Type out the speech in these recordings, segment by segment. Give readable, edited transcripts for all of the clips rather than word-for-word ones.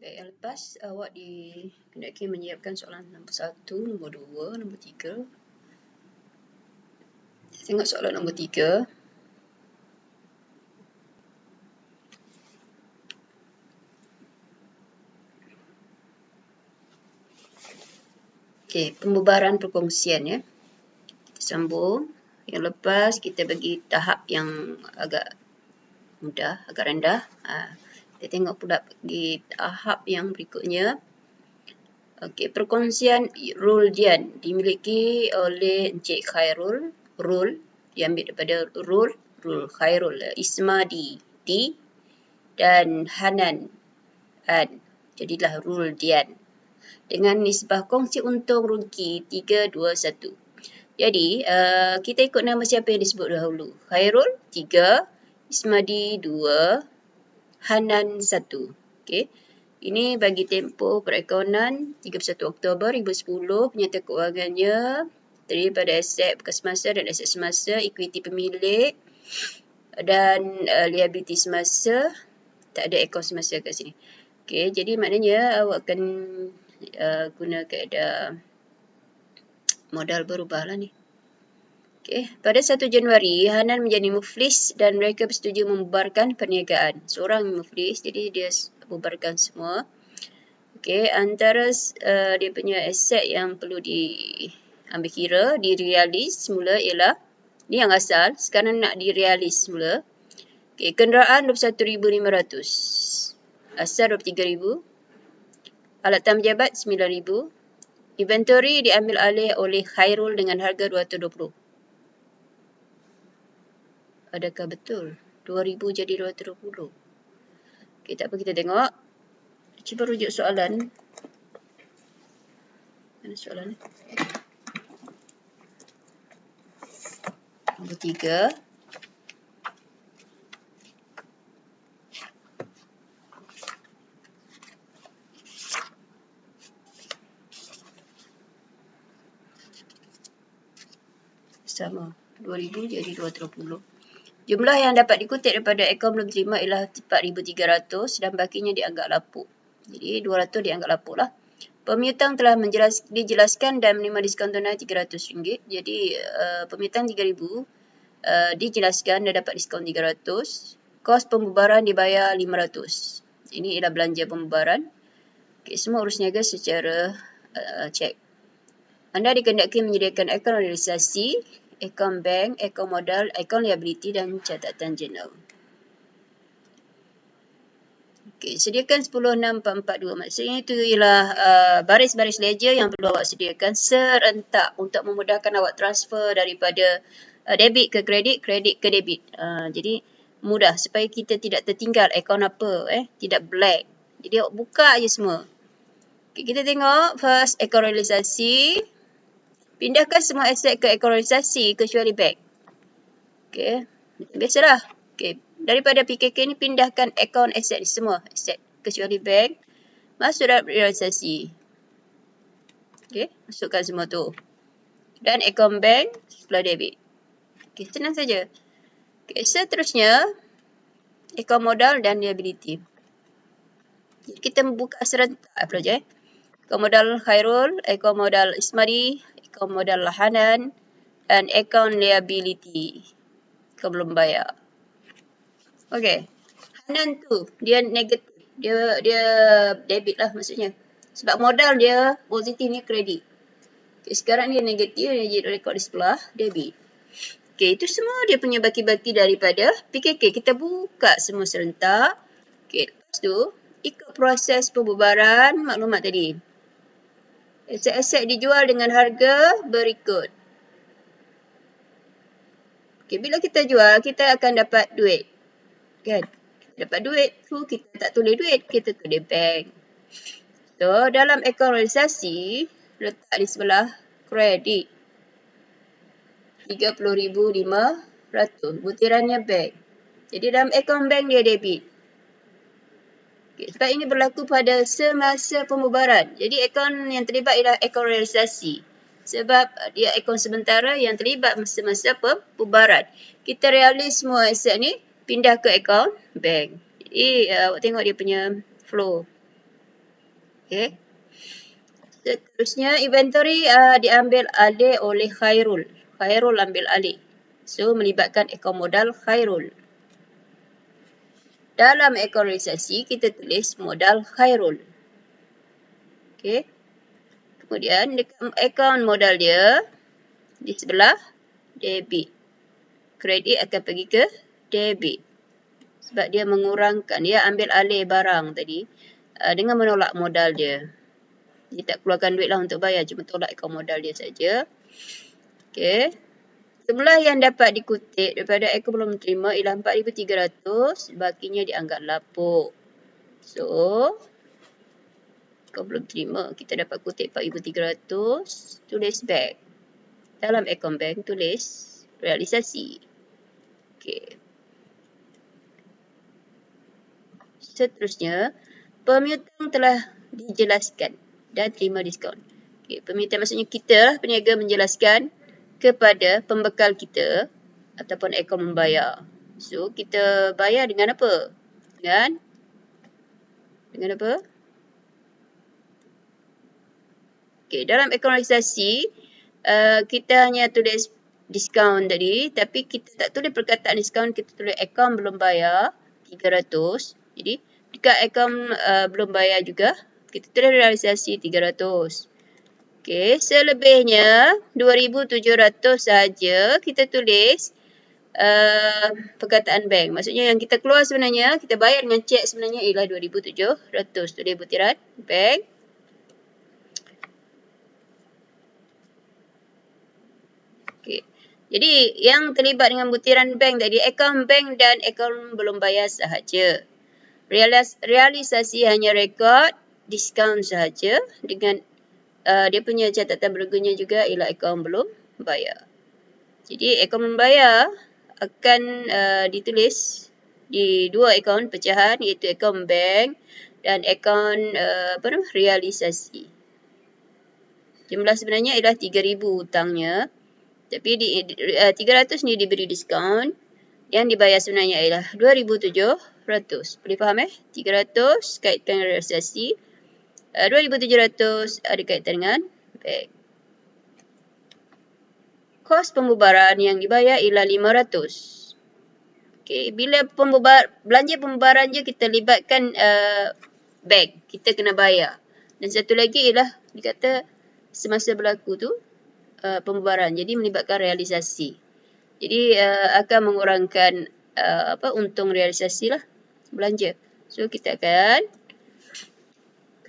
Baik, yang lepas awak dikendaki menyiapkan soalan nombor 1, nombor 2, nombor 3. Tengok soalan nombor 3. Okey, pembubaran perkongsian ya. Kita sambung. Yang lepas kita bagi tahap yang agak mudah, agak rendah. Kita tengok pula di tahap yang berikutnya. Okey, perkongsian Ruldian dimiliki oleh Encik Khairul. Rul diambil daripada Rul Khairul, Ismadi D dan Hanan An. Jadilah Ruldian. Dengan nisbah kongsi untung rugi 3-2-1. Jadi, kita ikut nama siapa yang disebut dahulu. Khairul 3, Ismadi 2, Hanan 1. Okey. Ini bagi tempoh perakaunan 31 Oktober 2010. Penyata kewangannya terdiri pada aset bekas masa dan aset semasa, ekuiti pemilik dan liability semasa. Tak ada akaun semasa kat sini. Okey, jadi maknanya awak akan guna kaedah modal berubah lah ni. Okey, pada 1 Januari, Hanan menjadi muflis dan mereka bersetuju membubarkan perniagaan. Seorang muflis, jadi dia bubarkan semua. Okey, antara dia punya aset yang perlu diambil kira, direalis semula ialah, ni yang asal, sekarang nak direalis semula. Okey, kenderaan 21,500. Asal 23,000. Alat tahan pejabat 9,000. Inventory diambil alih oleh Khairul dengan harga 220. Adakah betul? 2,000 jadi 220. Okey, tak apa, kita tengok. Cuba rujuk soalan. Mana soalan ni? Nombor 3. Sama. 2,000 jadi 220. Jumlah yang dapat dikutip daripada akaun belum terima ialah 4,300 dan bakinya dianggap lapuk. Jadi 200 dianggap lapuk lah. Pemiutang telah dijelaskan dan menerima diskaun tunai RM300. Jadi pemiutang 3,000 dijelaskan dan dapat diskaun 300. Kos pembubaran dibayar 500. Ini ialah belanja pembubaran. Okay, semua urus niaga secara cek. Anda dikendaki menyediakan akaun realisasi, akaun bank, akaun modal, akaun liability dan catatan jurnal. Okey, sediakan 106442. Maksudnya itu ialah baris-baris ledger yang perlu awak sediakan serentak untuk memudahkan awak transfer daripada debit ke kredit, kredit ke debit. Jadi mudah supaya kita tidak tertinggal akaun apa, tidak blank. Jadi awak buka aja semua. Okay, kita tengok first akaun realisasi. Pindahkan semua aset ke akaun realisasi kecuali bank. Okey, biasalah. Okey, daripada PKK ni pindahkan akaun aset semua, aset kecuali bank. Masuk dalam realisasi. Okey, masukkan semua tu. Dan akaun bank sebelah debit. Okey, senang saja. Okey, seterusnya akaun modal dan liability. Kita buka serentak projek. Akaun modal Khairul, akaun modal Ismadi, akaun modal Hanan dan akaun liability. Kau belum bayar. Okey. Hanan tu dia negatif. Dia debit lah maksudnya. Sebab modal dia positif ni kredit. Okay, sekarang dia negatif, dia jadi rekod di sebelah debit. Okey, itu semua dia punya baki-baki daripada PKK. Kita buka semua serentak. Okey, lepas tu ikut proses pembubaran maklumat tadi. Aset-aset dijual dengan harga berikut. Okay, bila kita jual, kita akan dapat duit. Kan? Dapat duit tu, kita tak tulis duit, kita tulis bank. So, dalam akaun realisasi, letak di sebelah kredit. 30,500. Butirannya bank. Jadi, dalam akaun bank dia debit. Okay, sebab ini berlaku pada semasa pembubaran. Jadi, akaun yang terlibat ialah akaun realisasi. Sebab dia akaun sementara yang terlibat semasa pembubaran. Kita realis semua aset ni, pindah ke akaun bank. Jadi, awak tengok dia punya flow. Okey. Seterusnya inventory diambil alih oleh Khairul. Khairul ambil alih. So melibatkan akaun modal Khairul. Dalam akaun realisasi kita tulis modal Khairul. Okey. Kemudian dekat akaun modal dia di sebelah debit. Kredit akan pergi ke debit. Sebab dia mengurangkan, dia ambil alih barang tadi dengan menolak modal dia. Dia tak keluarkan duit lah untuk bayar, cuma tolak akaun modal dia saja. Okey. Jumlah yang dapat dikutip daripada akaun belum terima ialah 4,300, bakinya dianggap lapuk. So, akaun belum terima, kita dapat kutip 4,300, tulis back. Dalam akaun bank tulis realisasi. Okey. Seterusnya, pemiutang telah dijelaskan dan terima diskaun. Okay, pemiutang maksudnya kita lah peniaga menjelaskan kepada pembekal kita ataupun akaun membayar. So, kita bayar dengan apa? Dengan apa? Okay, dalam akaun realisasi, kita hanya tulis diskaun tadi, tapi kita tak tulis perkataan diskaun, kita tulis akaun belum bayar 300. Jadi, dekat akaun belum bayar juga, kita tulis realisasi 300. Okey, selebihnya 2,700 saja kita tulis perkataan bank. Maksudnya yang kita keluar sebenarnya, kita bayar dengan cek sebenarnya ialah 2,700. Tulis butiran bank. Okey. Jadi yang terlibat dengan butiran bank tadi, akaun bank dan akaun belum bayar sahaja. Realisasi hanya rekod diskaun sahaja dengan dia punya catatan berlakunya juga ialah akaun belum bayar. Jadi akaun membayar akan ditulis di dua akaun pecahan, iaitu akaun bank dan akaun realisasi. Jumlah sebenarnya ialah 3,000 hutangnya. Tapi 300 ni diberi diskaun. Yang dibayar sebenarnya ialah 2,700. Boleh faham 300 kaitkan realisasi. 2,700 ada kaitan dengan bank. Kos pembubaran yang dibayar ialah 500. Okay, bila belanja pembubaran je kita libatkan bank, kita kena bayar. Dan satu lagi ialah dikata semasa berlaku tu pembubaran, jadi melibatkan realisasi. Jadi akan mengurangkan untung realisasi lah belanja. So kita akan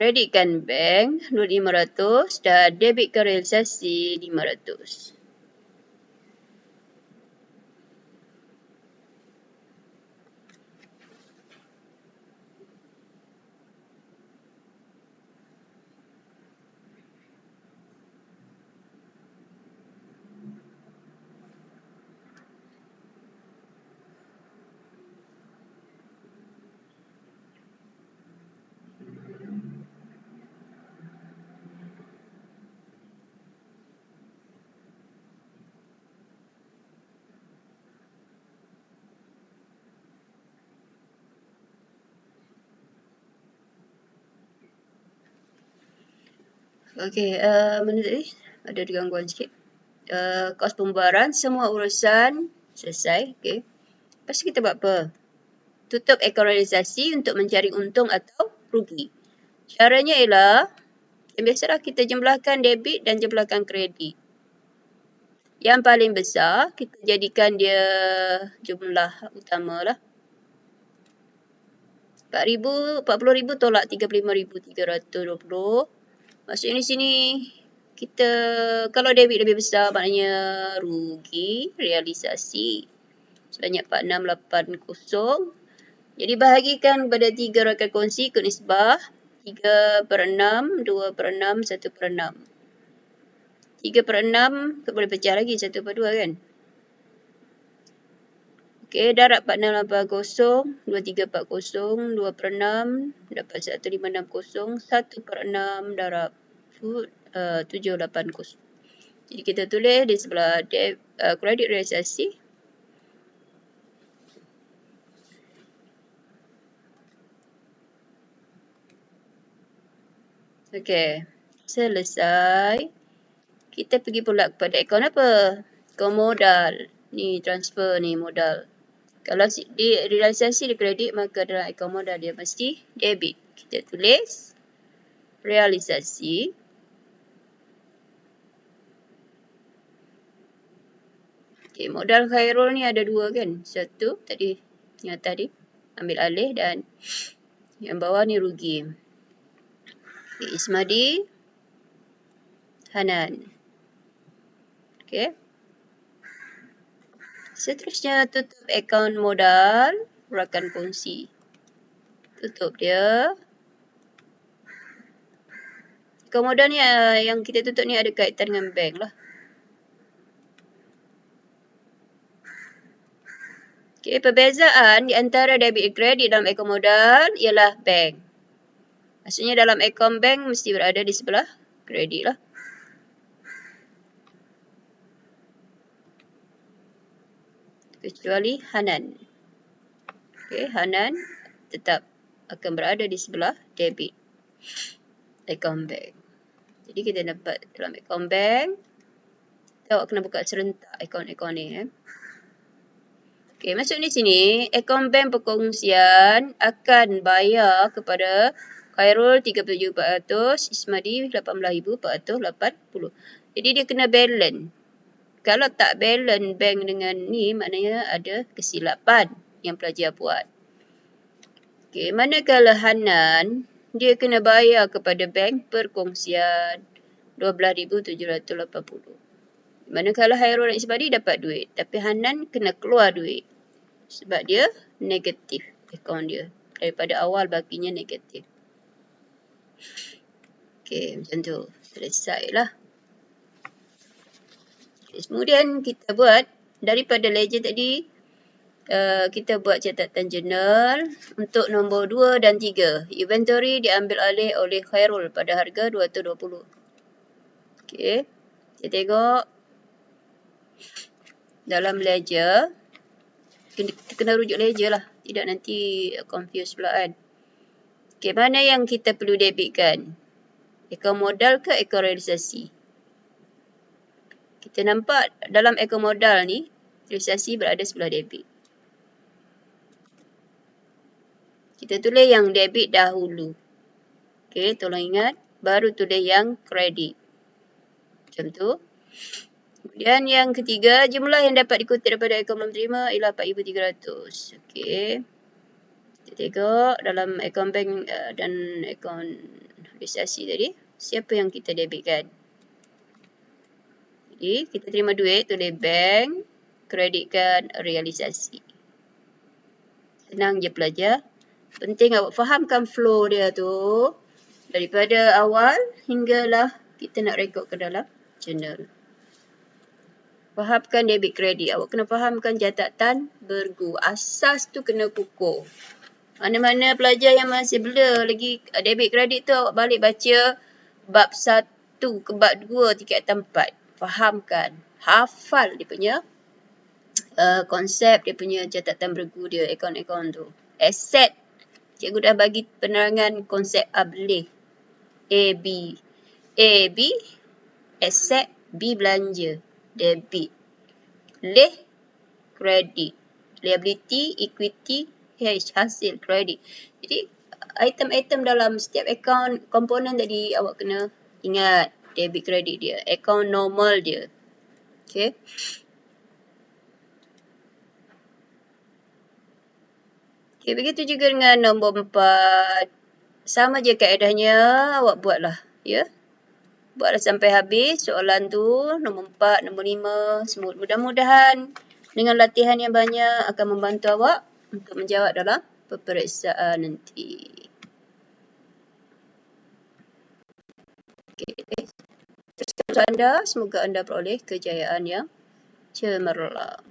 kreditkan bank 2,500 dan debitkan realisasi 500. Okey, benda tadi ada gangguan sikit. Kos pembubaran, semua urusan selesai. Okey. Lepas tu kita buat apa? Tutup akaun realisasi untuk mencari untung atau rugi. Caranya ialah, yang biasalah kita jumlahkan debit dan jumlahkan kredit. Yang paling besar, kita jadikan dia jumlah utama lah. 40,000 tolak 35,320. Maksudnya di sini, kita kalau debit lebih besar maknanya rugi realisasi. Sebanyak 4680. Jadi bahagikan kepada 3 rakan kongsi ikut nisbah 3/6, 2/6, 1/6. 3/6 boleh pecah lagi 1/2 kan? Okey, darab 4680, 2340, 2/6 dapat 1560, 1/6 darab 780. Jadi kita tulis di sebelah kredit realisasi. Okey. Selesai. Kita pergi pula kepada akaun apa? Akaun modal. Ni transfer ni modal. Kalau di realisasi di kredit, maka dalam akaun modal dia mesti debit. Kita tulis realisasi. Okay, modal Khairul ni ada dua kan? Satu tadi, yang tadi ambil alih dan yang bawah ni rugi. Okay, Ismadi, Hanan. Okay. Seterusnya tutup akaun modal, rakan kongsi. Tutup dia. Akaun modal ni yang kita tutup ni ada kaitan dengan bank lah. Okay, perbezaan di antara debit kredit dalam akaun modal ialah bank. Maksudnya dalam akaun bank mesti berada di sebelah kredit lah. Kecuali Hanan. Okay, Hanan tetap akan berada di sebelah debit akaun bank. Jadi kita dapat dalam akaun bank, kita awak kena buka serentak akaun-akaun ni. Okay, masuk di sini, akaun bank perkongsian akan bayar kepada Khairul 37,400, Ismadi 18,480. Jadi dia kena balance. Kalau tak balance bank dengan ni, maknanya ada kesilapan yang pelajar buat. Okay, manakala Hanan, dia kena bayar kepada bank perkongsian 12,780. Manakala Khairul dan Ismadi dapat duit, tapi Hanan kena keluar duit. Sebab dia negatif akaun dia. Daripada awal bakinya negatif. Okey, macam tu. Selesailah. Kemudian kita buat, daripada ledger tadi, kita buat catatan jurnal untuk nombor 2 dan 3. Inventory diambil alih oleh Khairul pada harga 220. Okey, kita tengok dalam ledger. Kita kena rujuk ledger lah. Tidak nanti confuse pula kan. Okay, mana yang kita perlu debitkan? Akaun modal ke akaun realisasi? Kita nampak dalam akaun modal ni, realisasi berada sebelah debit. Kita tulis yang debit dahulu. Okay, tolong ingat. Baru tulis yang kredit. Macam tu. Kemudian yang ketiga, jumlah yang dapat dikutip daripada akaun belum terima ialah 4,300. Okay. Kita tengok dalam akaun bank dan akaun realisasi tadi, siapa yang kita debitkan. Jadi, kita terima duit, tulis bank, kreditkan realisasi. Senang je pelajar. Penting awak fahamkan flow dia tu. Daripada awal hinggalah kita nak rekod ke dalam journal. Fahamkan debit kredit. Awak kena fahamkan catatan bergu. Asas tu kena kukuh. Mana-mana pelajar yang masih blur lagi debit kredit tu, awak balik baca bab 1 ke bab 2 tingkatan 4. Fahamkan. Hafal dia punya konsep, dia punya catatan bergu dia, akaun-akaun tu. Aset. Cikgu dah bagi penerangan konsep ABLIH. A, B. A, B, aset. B, belanja. Debit. Leh, kredit. Liability, equity, H, hasil, kredit. Jadi, item-item dalam setiap akaun komponen tadi awak kena ingat debit kredit dia. Akaun normal dia. Okay. Okay, begitu juga dengan nombor 4. Sama je kaedahnya, awak buatlah. Ya. Buatlah sampai habis soalan tu. Nombor 4, nombor 5. Mudah-mudahan dengan latihan yang banyak akan membantu awak untuk menjawab dalam peperiksaan nanti. Okay. Teruskan anda, semoga anda peroleh kejayaan yang cemerlang.